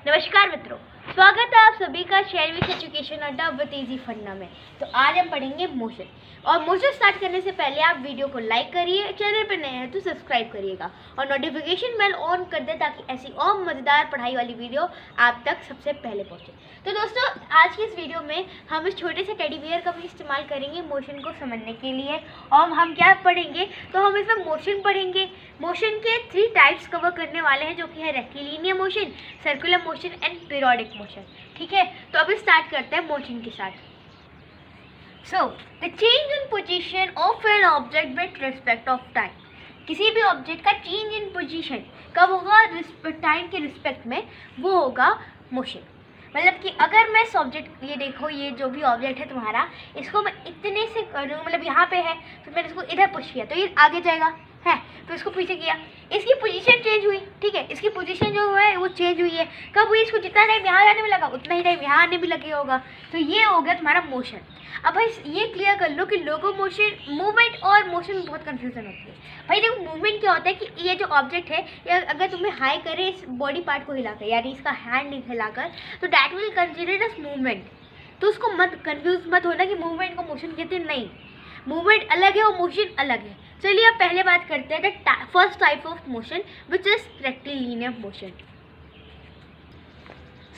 नमस्कार मित्रों, स्वागत है आप सभी का शेयरविश एजुकेशन अड्डा विद इजी फन्ना में। तो आज हम पढ़ेंगे मोशन। और मोशन स्टार्ट करने से पहले आप वीडियो को लाइक करिए, चैनल पर नए हैं तो सब्सक्राइब करिएगा और नोटिफिकेशन बेल ऑन कर दें ताकि ऐसी और मज़ेदार पढ़ाई वाली वीडियो आप तक सबसे पहले पहुंचे। तो दोस्तों, आज की इस वीडियो में हम इस छोटे से टेडी बियर का भी इस्तेमाल करेंगे मोशन को समझने के लिए। और हम क्या पढ़ेंगे, तो हम इसमें मोशन पढ़ेंगे। मोशन के 3 टाइप्स कवर करने वाले हैं, जो कि है rectilinear motion, circular motion and periodic motion. ठीक है, तो अभी स्टार्ट करते हैं मोशन के साथ। So the change in position of an object with respect of time. किसी भी ऑब्जेक्ट का चेंज इन पोजीशन कब होगा? टाइम के रिस्पेक्ट में, वो होगा मोशन। मतलब कि अगर मैं इस ऑब्जेक्ट, ये देखो, ये जो भी ऑब्जेक्ट है तुम्हारा, इसको मैं इतने से करूँ, मतलब यहाँ पे है तो मैंने इसको इधर पुश किया तो ये आगे जाएगा, है तो इसको पीछे किया, इसकी पोजीशन चेंज हुई। ठीक है, इसकी पोजीशन जो है वो चेंज हुई है। कब हुई? इसको जितना टाइम यहाँ आने में लगा उतना ही टाइम यहाँ आने भी लगेगा होगा। तो ये हो गया तुम्हारा मोशन। अब भाई ये क्लियर कर लो कि लोकोमोशन, मूवमेंट और मोशन में बहुत कंफ्यूजन होती है। भाई देखो, मूवमेंट क्या होता है कि ये जो ऑब्जेक्ट है, या अगर तुम्हें हाई करे इस बॉडी पार्ट को हिलाकर, यानी इसका हैंड हिलाकर, तो that will consider as movement. तो उसको मत कंफ्यूज मत होना कि मूवमेंट को मोशन कहते हैं, नहीं, मूवमेंट अलग है और मोशन अलग है। चलिए अब पहले बात करते हैं the first type of motion which is rectilinear motion.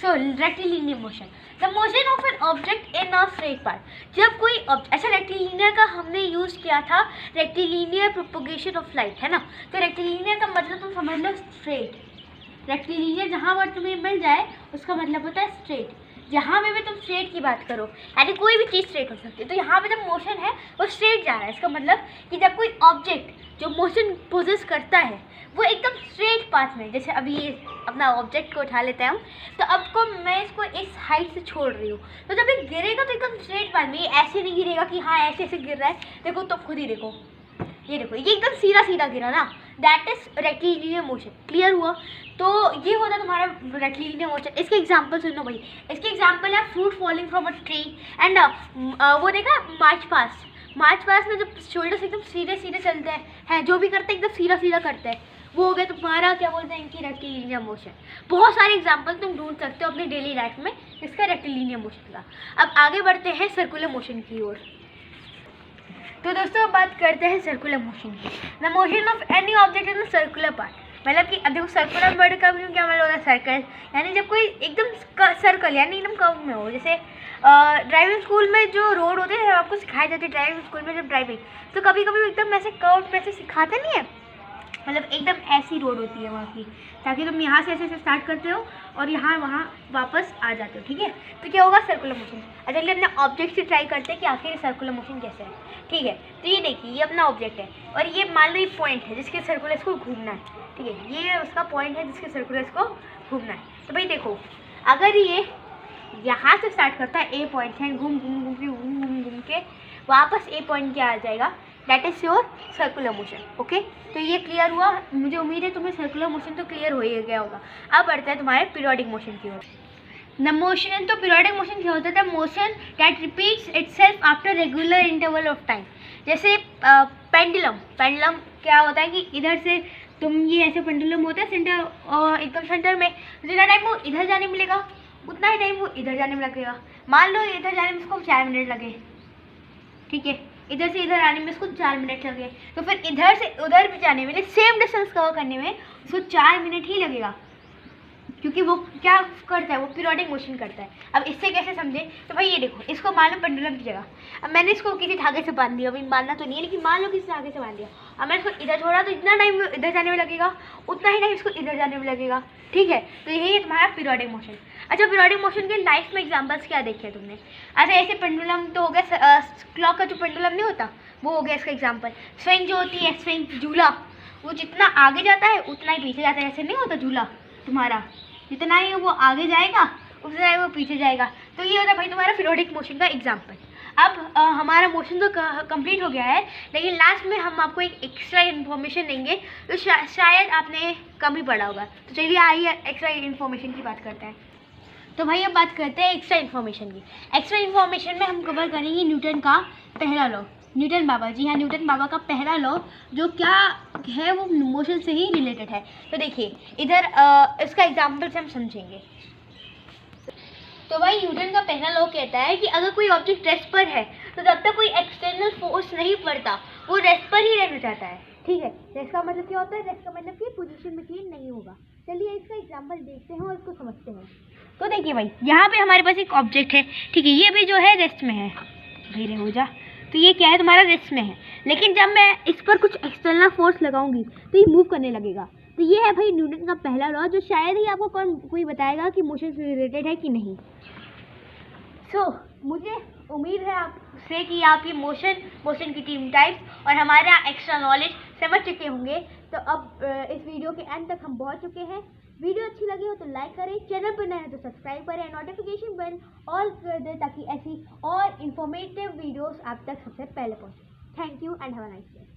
So rectilinear motion, the motion of an object in a straight path. जब कोई अच्छा, रेक्टिलिनियर का हमने यूज किया था रेक्टिलिनियर प्रोपोगेशन ऑफ लाइट, है ना। तो रेक्टिलिनियर का मतलब तुम समझ लो स्ट्रेट। रेक्टिलिनियर जहाँ पर तुम्हें मिल जाए उसका मतलब होता है स्ट्रेट। जहाँ में भी तुम स्ट्रेट की बात करो, यानी कोई भी चीज़ स्ट्रेट हो सकती है, तो यहाँ पे जब मोशन है वो स्ट्रेट जा रहा है। इसका मतलब कि जब कोई ऑब्जेक्ट जो मोशन पोजेस करता है वो एकदम स्ट्रेट पाथ में, जैसे अभी ये अपना ऑब्जेक्ट को उठा लेते हैं हम, तो अब को मैं इसको इस हाइट से छोड़ रही हूँ, तो जब ये गिरेगा तो एकदम स्ट्रेट पाथ में, ये ऐसे नहीं गिरेगा कि हाँ ऐसे ऐसे गिर रहा है। देखो तो खुद ही देखो, ये देखो, ये एकदम सीधा सीधा गिरा ना, that is rectilinear motion. Clear हुआ? तो ये होता है तुम्हारा रेक्टिलिनियर मोशन। इसके एग्जांपल सुनो भाई। इसके एग्जांपल है fruit falling from a tree and वो देखा मार्च पास्ट। मार्च पास्ट में जब शोल्डर्स एकदम सीधे सीधे चलते हैं, जो भी करते हैं एकदम सीधा सीधा करते हैं, वो हो गया तुम्हारा, क्या बोलते हैं, इनकी रेक्टिलिनियर मोशन। बहुत सारे एग्जाम्पल तुम ढूंढ सकते हो अपनी डेली लाइफ में इसका रेक्टिलिनियर मोशन का। अब आगे बढ़ते हैं सर्कुलर मोशन की ओर। तो दोस्तों अब बात करते हैं सर्कुलर मोशन की। The motion of any object in the circular part. मतलब कि अब देखो, सर्कुलर वर्ड का क्या मतलब होता है? सर्कल, यानी जब कोई एकदम सर्कल यानी एकदम कर्व में हो। जैसे ड्राइविंग स्कूल में जो रोड होते हैं, आपको सिखाई जाती है ड्राइविंग स्कूल में जब ड्राइविंग, तो कभी कभी एकदम ऐसे कर्व में से सिखाते नहीं है, मतलब एकदम ऐसी रोड होती है वहाँ की, ताकि तुम यहाँ से ऐसे ऐसे स्टार्ट करते हो और यहाँ वहाँ वापस आ जाते हो। ठीक है, तो क्या होगा? Circular motion. अच्छा, चलिए अपने ऑब्जेक्ट से ट्राई करते हैं कि आखिर सर्कुलर मोशन कैसे है। ठीक है, तो ये देखिए, ये अपना ऑब्जेक्ट है और ये मान लो ये पॉइंट है जिसके सर्कुलर इसको घूमना है। ठीक है, ये उसका पॉइंट है जिसके सर्कुलर इसको घूमना है। तो भाई देखो, अगर ये यहाँ से स्टार्ट करता है, ए पॉइंट है, घूम घूम घूम के घूम घूम घूम के वापस ए पॉइंट क्या आ जाएगा, that is your circular motion. Okay, तो ये क्लियर हुआ? मुझे उम्मीद है तुम्हें सर्कुलर मोशन तो क्लियर हो ही गया होगा। अब बढ़ते हैं तुम्हारे पीरियोडिक मोशन की ओर। द मोशन, तो पीरियोडिक मोशन क्या होता है? Motion that repeats itself after regular interval of time. जैसे पेंडुलम क्या होता है कि इधर से तुम, ये ऐसे पेंडुलम होता है सेंटर, एकदम सेंटर में, जितना टाइम वो इधर जाने में मिलेगा उतना ही टाइम वो इधर जाने में लगेगा। मान लो इधर जाने में इसको 4 मिनट लगे, ठीक है, इधर से इधर आने में इसको 4 मिनट लगे, तो फिर इधर से उधर भी जाने में, सेम डिस्टेंस कवर करने में उसको 4 मिनट ही लगेगा, क्योंकि वो क्या करता है, वो पीरियोडिक मोशन करता है। अब इससे कैसे समझे? तो भाई ये देखो, इसको मान लो पेंडुलम की जगह, अब मैंने इसको किसी धागे से बांध दिया, अभी बांधना तो नहीं है लेकिन मान लो किसी धागे से बांध दिया, अब मैं इसको इधर छोड़ा तो इतना टाइम इधर जाने में लगेगा, उतना ही टाइम इसको इधर जाने में लगेगा। ठीक है, तो यही है तुम्हारा पीरियोडिक मोशन। अच्छा, पीरियोडिक मोशन के लाइफ में एग्जांपल्स क्या देखे तुमने? अच्छा, ऐसे पेंडुलम तो हो गया, क्लॉक का जो पेंडुलम नहीं होता वो हो गया इसका एग्जांपल। स्विंग जो होती है, स्विंग झूला, वो जितना आगे जाता है उतना ही पीछे जाता है। ऐसे नहीं होता झूला तुम्हारा, जितना ही वो आगे जाएगा उतना ही वो पीछे जाएगा। तो ये होता है भाई तुम्हारा पीरियोडिक मोशन का एग्जांपल। अब हमारा मोशन तो कंप्लीट हो गया है, लेकिन लास्ट में हम आपको एक एक्स्ट्रा इन्फॉर्मेशन देंगे तो शायद आपने कम ही पढ़ा होगा। तो चलिए आइए एक्स्ट्रा इन्फॉर्मेशन की बात करते हैं। तो भाई अब बात करते हैं एक्स्ट्रा इन्फॉर्मेशन की। एक्स्ट्रा इन्फॉर्मेशन में हम कवर करेंगे न्यूटन का पहला लॉ। न्यूटन बाबा, जी हाँ, न्यूटन बाबा का पहला लॉ जो क्या है वो मोशन से ही रिलेटेड है। तो देखिए इधर इसका एग्जाम्पल से हम समझेंगे। तो भाई न्यूटन का पहला लॉ कहता है कि अगर कोई ऑब्जेक्ट रेस्ट पर है तो जब तक कोई एक्सटर्नल फोर्स नहीं पड़ता वो रेस्ट पर ही रहना चाहता है, ठीक है। रेस्ट का मतलब क्या होता है? रेस्ट का मतलब कि पोजीशन में चेंज नहीं होगा। चलिए इसका एग्जांपल देखते हैं और इसको समझते हैं। तो देखिए भाई यहाँ पे हमारे पास एक ऑब्जेक्ट है, ठीक है, ये भी जो है रेस्ट में है, धीरे हो जा। तो ये क्या है? तुम्हारा रेस्ट में है, लेकिन जब मैं इस पर कुछ एक्सटर्नल फोर्स लगाऊंगी तो ये मूव करने लगेगा। तो ये है भाई न्यूटन का पहला लॉ, जो शायद ही आपको कोई बताएगा कि मोशन से रिलेटेड है कि नहीं। मुझे उम्मीद है आपसे कि आप ये मोशन की टीम टाइप्स और हमारा एक्स्ट्रा नॉलेज समझ चुके होंगे। तो अब इस वीडियो के एंड तक हम पहुंच चुके हैं। वीडियो अच्छी लगी हो तो लाइक करें, चैनल पर नए हैं तो सब्सक्राइब करें, नोटिफिकेशन बेल ऑल कर दें ताकि ऐसी और इन्फॉर्मेटिव वीडियोस आप तक सबसे पहले पहुंचे। Thank you and have a nice day.